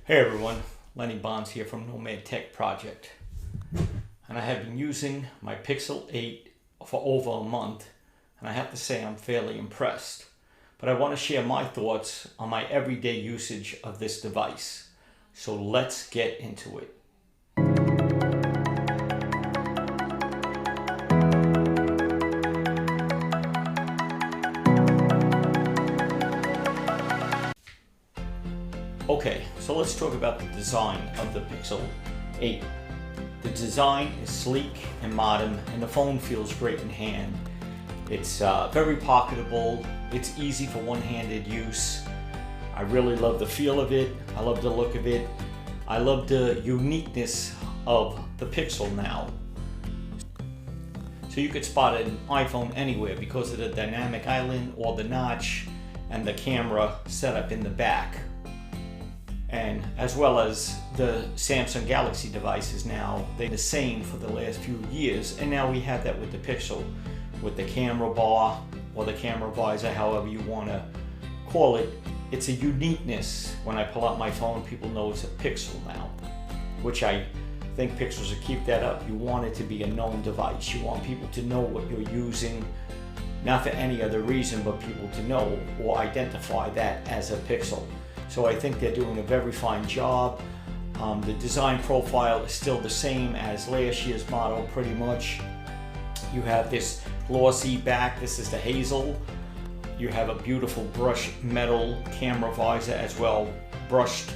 Hey everyone, Lenny Bonds here from Nomad Tech Project. And I have been using my Pixel 8 for over a month, and I have to say I'm fairly impressed. But I want to share my thoughts on my everyday usage of this device. So let's get into it. Okay, so let's talk about the design of the Pixel 8. The design is sleek and modern, and the phone feels great in hand. It's very pocketable, it's easy for one-handed use. I really love the feel of it, I love the look of it. I love the uniqueness of the Pixel now. So you could spot an iPhone anywhere because of the dynamic island or the notch and the camera setup in the back. And as well as the Samsung Galaxy devices now, they're the same for the last few years, and now we have that with the Pixel, with the camera bar or the camera visor, however you want to call it. It's a uniqueness. When I pull out my phone, people know it's a Pixel now, which I think Pixels should keep that up. You want it to be a known device. You want people to know what you're using, not for any other reason, but people to know or identify that as a Pixel. So I think they're doing a very fine job. The design profile is still the same as last year's model, pretty much. You have this glossy back, this is the hazel. You have a beautiful brushed metal camera visor as well, brushed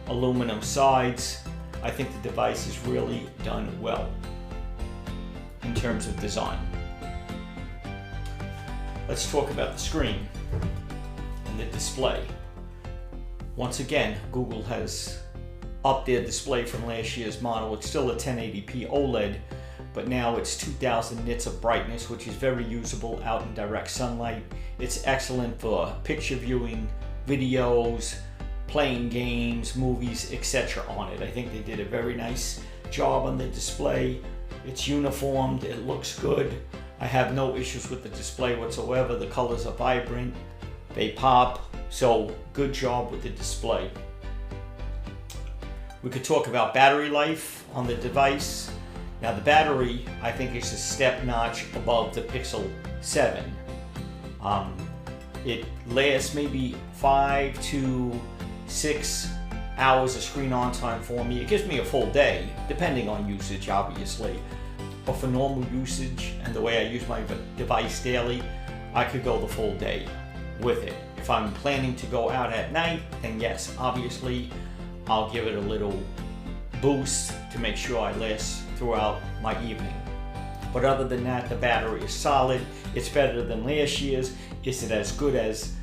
aluminum sides. I think the device is really done well in terms of design. Let's talk about the screen and the display. Once again, Google has upped their display from last year's model. It's still a 1080p OLED, but now it's 2000 nits of brightness, which is very usable out in direct sunlight. It's excellent for picture viewing, videos, playing games, movies, etc. on it. I think they did a very nice job on the display. It's uniformed, it looks good. I have no issues with the display whatsoever. The colors are vibrant, they pop. So good job with the display. We could talk about battery life on the device. Now the battery, I think, is a step notch above the Pixel 7. It lasts maybe 5 to 6 hours of screen on time for me. It gives me a full day, depending on usage, obviously. But for normal usage and the way I use my device daily, I could go the full day with it. If I'm planning to go out at night, then yes, obviously I'll give it a little boost to make sure I last throughout my evening. But other than that, the battery is solid. It's better than last year's. Is it as good as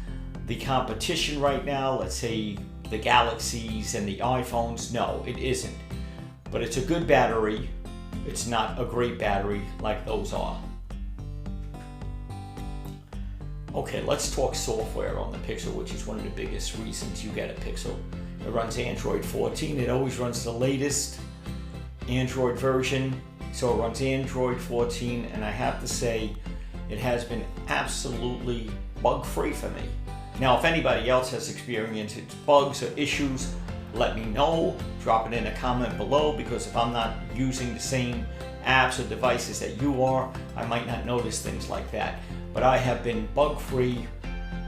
the competition right now? Let's say the Galaxies and the iPhones. No, it isn't. But it's a good battery. It's not a great battery like those are. Okay, let's talk software on the Pixel, which is one of the biggest reasons you get a Pixel. It runs Android 14. It always runs the latest Android version. So it runs Android 14, and I have to say it has been absolutely bug-free for me. Now, if anybody else has experienced bugs or issues, let me know. Drop it in a comment below, because if I'm not using the same apps or devices that you are, I might not notice things like that. But I have been bug-free,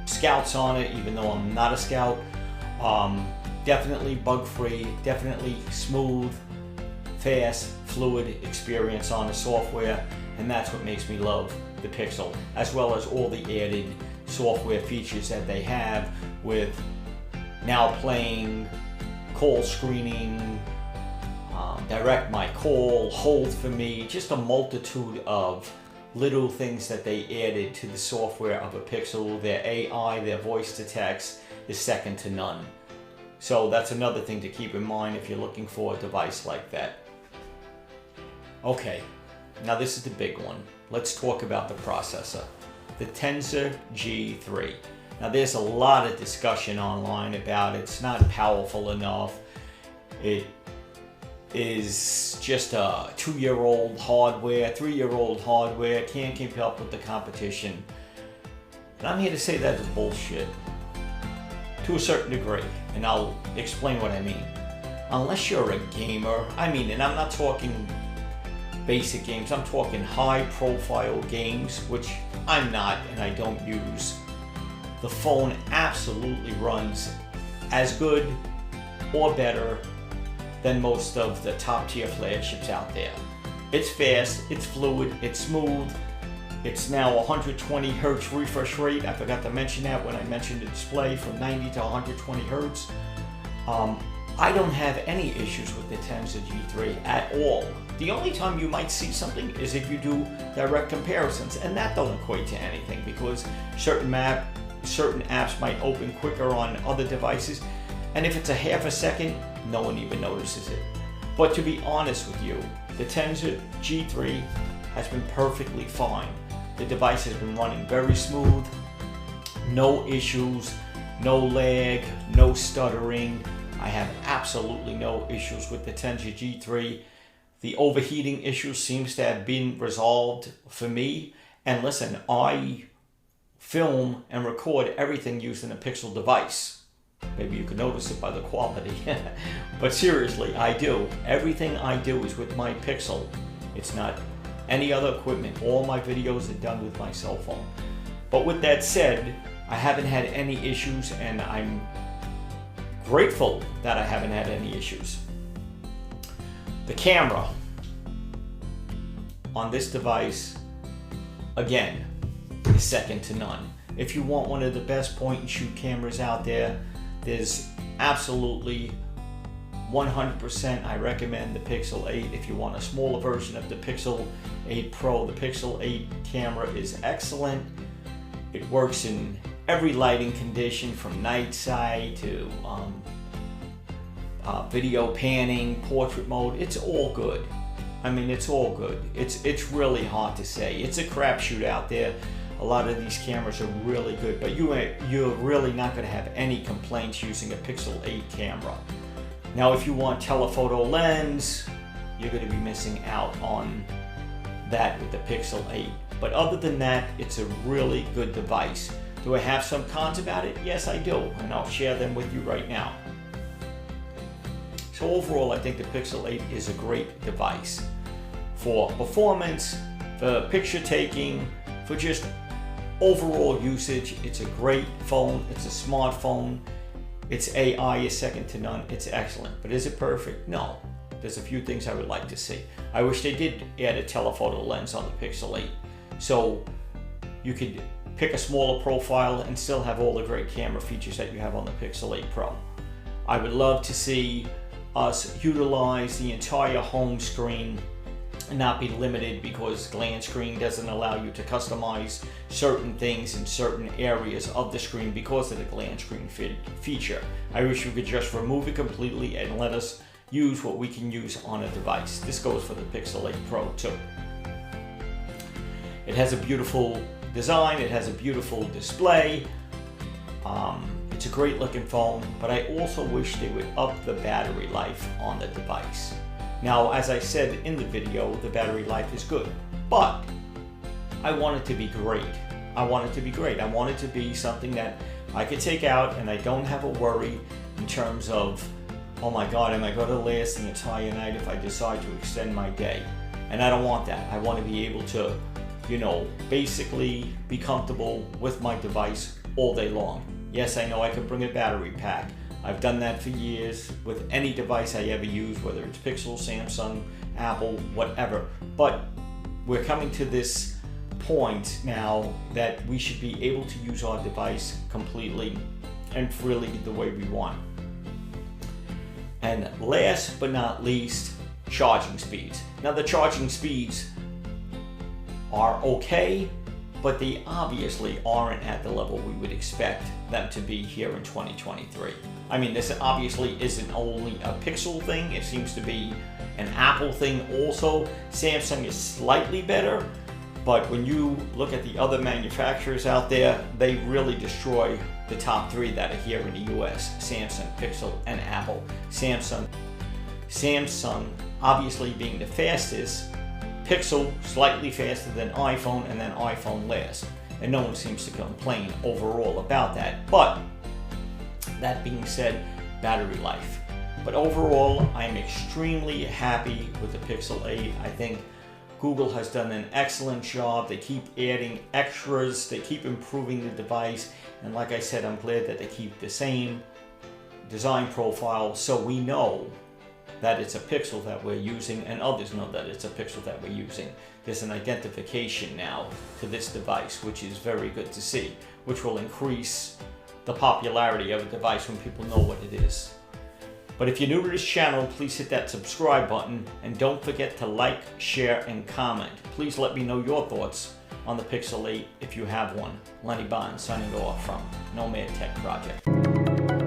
scouts on it, even though I'm not a scout. Definitely bug-free, definitely smooth, fast, fluid experience on the software, and that's what makes me love the Pixel, as well as all the added software features that they have with now playing, call screening, direct my call, hold for me, just a multitude of little things that they added to the software of a Pixel. Their AI, their voice to text is second to none. So that's another thing to keep in mind if you're looking for a device like that. Okay, now this is the big one. Let's talk about the processor, the Tensor G3. Now there's a lot of discussion online about it's not powerful enough. It is just a 2-year-old hardware, 3-year-old hardware, can't keep up with the competition. And I'm here to say that is bullshit to a certain degree, and I'll explain what I mean. unless you're a gamer, I mean, and I'm not talking basic games, I'm talking high profile games, which I'm not and I don't use, the phone absolutely runs as good or better than most of the top tier flagships out there. It's fast, it's fluid, it's smooth. It's now 120 hertz refresh rate. I forgot to mention that when I mentioned the display from 90 to 120 hertz. I don't have any issues with the Tensor G3 at all. The only time you might see something is if you do direct comparisons, and that don't equate to anything because certain apps might open quicker on other devices, and if it's a half a second, no one even notices it. But to be honest with you, the Tensor G3 has been perfectly fine. The device has been running very smooth, no issues, no lag, no stuttering. I have absolutely no issues with the Tensor G3. The overheating issue seems to have been resolved for me. And listen, I film and record everything using a Pixel device. Maybe you can notice it by the quality. But seriously, I do. Everything I do is with my Pixel. It's not any other equipment. All my videos are done with my cell phone. But with that said, I haven't had any issues, and I'm grateful that I haven't had any issues. The camera on this device, again, is second to none. If you want one of the best point and shoot cameras out there, there's absolutely 100% I recommend the Pixel 8. If you want a smaller version of the Pixel 8 Pro, the Pixel 8 camera is excellent. It works in every lighting condition from night side to video panning, portrait mode. It's all good. I mean, it's all good. It's really hard to say. It's a crapshoot out there. A lot of these cameras are really good, but you're really not going to have any complaints using a Pixel 8 camera. Now, if you want telephoto lens, you're going to be missing out on that with the Pixel 8. But other than that, it's a really good device. Do I have some cons about it? Yes, I do, and I'll share them with you right now. So overall, I think the Pixel 8 is a great device for performance, for picture taking, for just overall usage. It's a great phone. It's a smartphone. Its AI is second to none. It's excellent. But is it perfect? No. There's a few things I would like to see. I wish they did add a telephoto lens on the Pixel 8, so you could pick a smaller profile and still have all the great camera features that you have on the Pixel 8 Pro. I would love to see us utilize the entire home screen and not be limited because glance screen doesn't allow you to customize certain things in certain areas of the screen because of the glance screen feature. I wish we could just remove it completely and let us use what we can use on a device. This goes for the Pixel 8 Pro too. It has a beautiful design, it has a beautiful display. It's a great looking phone, but I also wish they would up the battery life on the device. Now, as I said in the video, the battery life is good, but I want it to be great. I want it to be great. I want it to be something that I could take out and I don't have a worry in terms of, oh my God, am I going to last the entire night if I decide to extend my day? And I don't want that. I want to be able to, basically be comfortable with my device all day long. Yes, I know I could bring a battery pack. I've done that for years with any device I ever use, whether it's Pixel, Samsung, Apple, whatever. But we're coming to this point now that we should be able to use our device completely and freely the way we want. And last but not least, charging speeds. Now, the charging speeds are okay, but they obviously aren't at the level we would expect them to be here in 2023. I mean, this obviously isn't only a Pixel thing, it seems to be an Apple thing also. Samsung is slightly better, but when you look at the other manufacturers out there, they really destroy the top three that are here in the US: Samsung, Pixel, and Apple. Samsung obviously being the fastest, Pixel slightly faster than iPhone, and then iPhone last. And no one seems to complain overall about that. But that being said, battery life. But overall, I'm extremely happy with the Pixel 8. I think Google has done an excellent job. They keep adding extras, they keep improving the device, and like I said, I'm glad that they keep the same design profile, so we know that it's a Pixel that we're using, and others know that it's a Pixel that we're using. There's an identification now to this device, which is very good to see, which will increase the popularity of a device when people know what it is. But if you're new to this channel, please hit that subscribe button, and don't forget to like, share, and comment. Please let me know your thoughts on the Pixel 8 if you have one. Lenny Bond signing off from Nomad Tech Project.